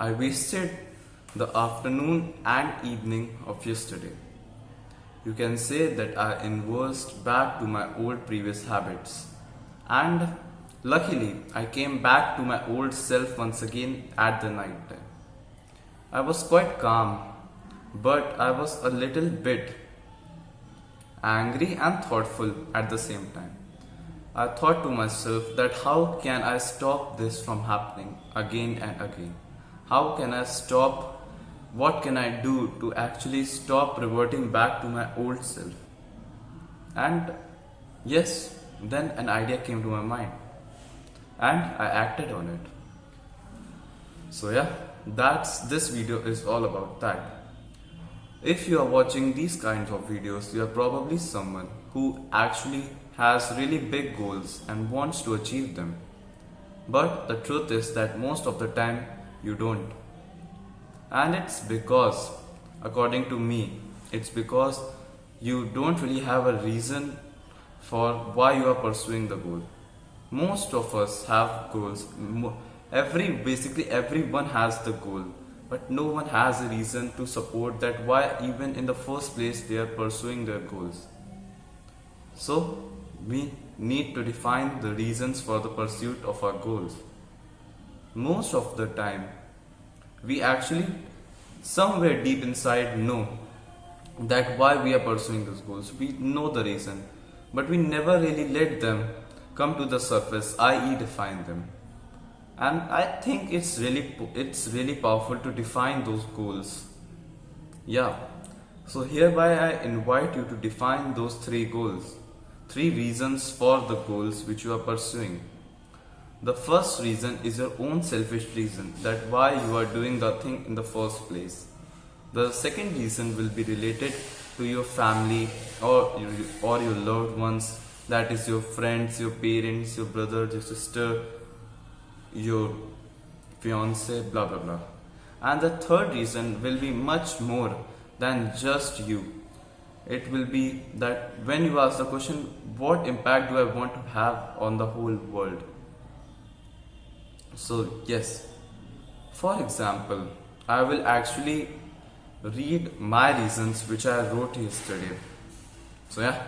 I wasted the afternoon and evening of yesterday. You can say that I inversed back to my old previous habits. And luckily, I came back to my old self once again at the night time. I was quite calm, but I was a little bit angry and thoughtful at the same time. I thought to myself that how can I stop this from happening again and again? How can I stop? What can I do to actually stop reverting back to my old self? And yes, then an idea came to my mind and I acted on it. So yeah, this video is all about that. If you are watching these kinds of videos, you are probably someone who actually has really big goals and wants to achieve them. But the truth is that most of the time you don't. And it's because, according to me, it's because you don't really have a reason for why you are pursuing the goal. Most of us have goals. Basically everyone has the goal, but no one has a reason to support that why even in the first place they are pursuing their goals. So we need to define the reasons for the pursuit of our goals. Most of the time we actually somewhere deep inside know that why we are pursuing those goals. We know the reason, but we never really let them come to the surface, i.e. define them. And I think it's really powerful to define those goals. Yeah. So hereby I invite you to define those 3 goals. 3 reasons for the goals which you are pursuing. The first reason is your own selfish reason, that why you are doing the thing in the first place. The second reason will be related to your family or your loved ones, that is your friends, your parents, your brother, your sister, your fiance, blah blah blah. And the third reason will be much more than just you. It will be that when you ask the question, what impact do I want to have on the whole world? So yes, for example, I will actually read my reasons which I wrote yesterday. So yeah,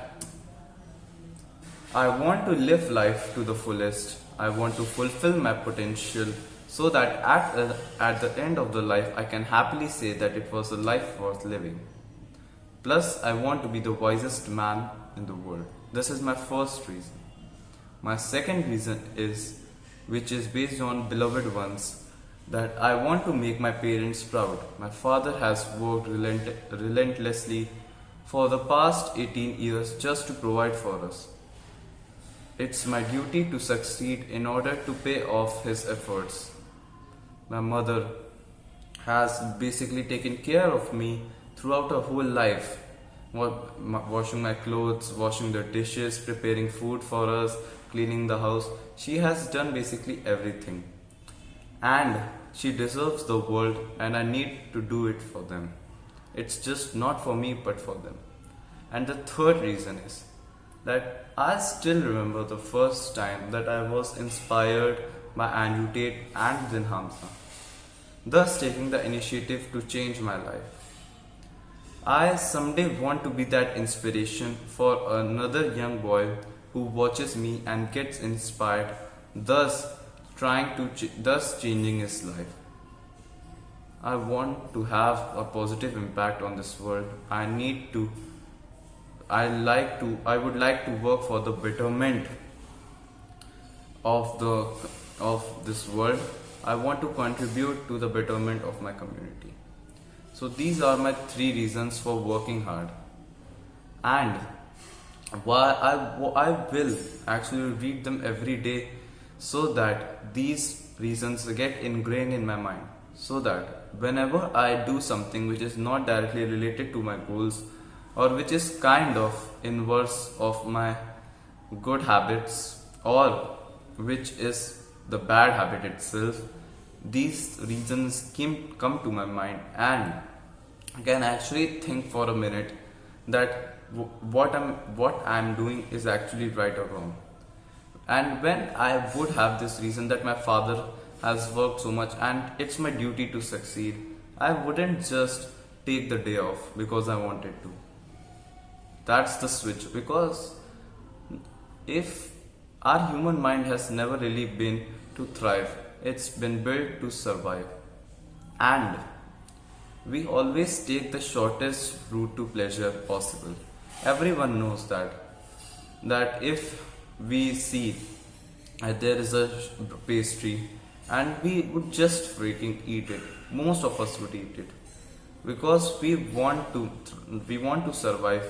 I want to live life to the fullest. I want to fulfill my potential so that at the end of the life I can happily say that it was a life worth living. Plus, I want to be the wisest man in the world. This is my first reason. My second reason is, which is based on beloved ones, that I want to make my parents proud. My father has worked relentlessly for the past 18 years just to provide for us. It's my duty to succeed in order to pay off his efforts. My mother has basically taken care of me throughout her whole life, washing my clothes, washing the dishes, preparing food for us, cleaning the house. She has done basically everything. And she deserves the world, and I need to do it for them. It's just not for me but for them. And the third reason is that I still remember the first time that I was inspired by Andrew Tate and then Hamza, thus taking the initiative to change my life. I someday want to be that inspiration for another young boy who watches me and gets inspired, thus changing his life. I want to have a positive impact on this world. I would like to work for the betterment of this world. I want to contribute to the betterment of my community. So these are my 3 reasons for working hard. And why I will actually read them every day so that these reasons get ingrained in my mind, so that whenever I do something which is not directly related to my goals or which is kind of inverse of my good habits or which is the bad habit itself, these reasons come to my mind and I can actually think for a minute that what I'm doing is actually right or wrong. And when I would have this reason that my father has worked so much and it's my duty to succeed, I wouldn't just take the day off because I wanted to. That's the switch. Because if our human mind has never really been to thrive, it's been built to survive. And we always take the shortest route to pleasure possible. Everyone knows that if we see there is a pastry and we would just freaking eat it, most of us would eat it because we want to survive.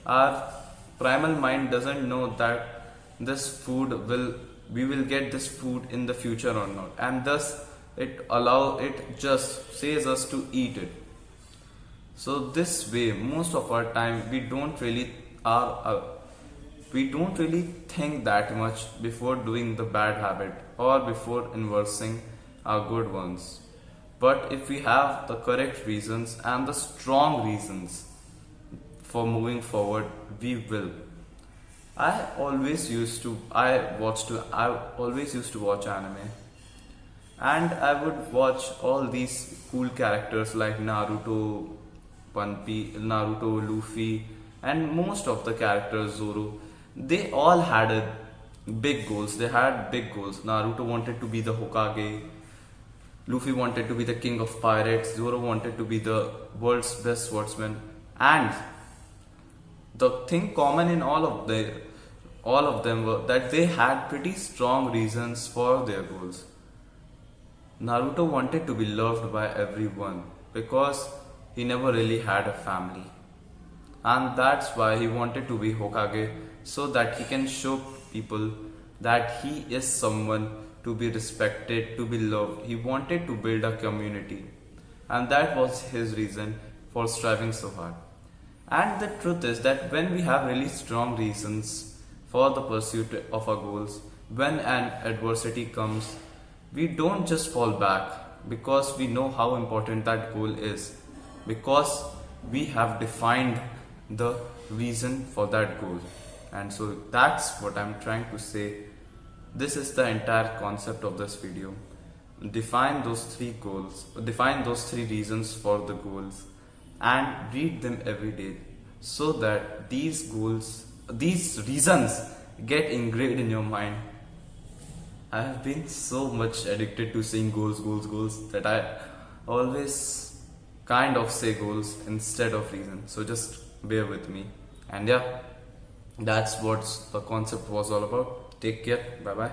Our primal mind doesn't know that this food will we will get this food in the future or not, and thus it just says us to eat it. So this way, most of our time we don't really think that much before doing the bad habit or before inversing our good ones. But if we have the correct reasons and the strong reasons for moving forward, we will. I always used to watch anime, and I would watch all these cool characters like Naruto, Luffy, and most of the characters, Zoro. They all had big goals. They had big goals. Naruto wanted to be the Hokage. Luffy wanted to be the king of pirates. Zoro wanted to be the world's best swordsman. And the thing common in all of them were that they had pretty strong reasons for their goals. Naruto wanted to be loved by everyone because he never really had a family. And that's why he wanted to be Hokage, so that he can show people that he is someone to be respected, to be loved. He wanted to build a community, and that was his reason for striving so hard. And the truth is that when we have really strong reasons for the pursuit of our goals, when an adversity comes, we don't just fall back because we know how important that goal is, because we have defined the reason for that goal. And so that's what I'm trying to say. This is the entire concept of this video. Define those three reasons for the goals, and read them every day so that these reasons get engraved in your mind. I have been so much addicted to saying goals that I always kind of say goals instead of reason. So just bear with me. And yeah, that's what the concept was all about. Take care. Bye bye.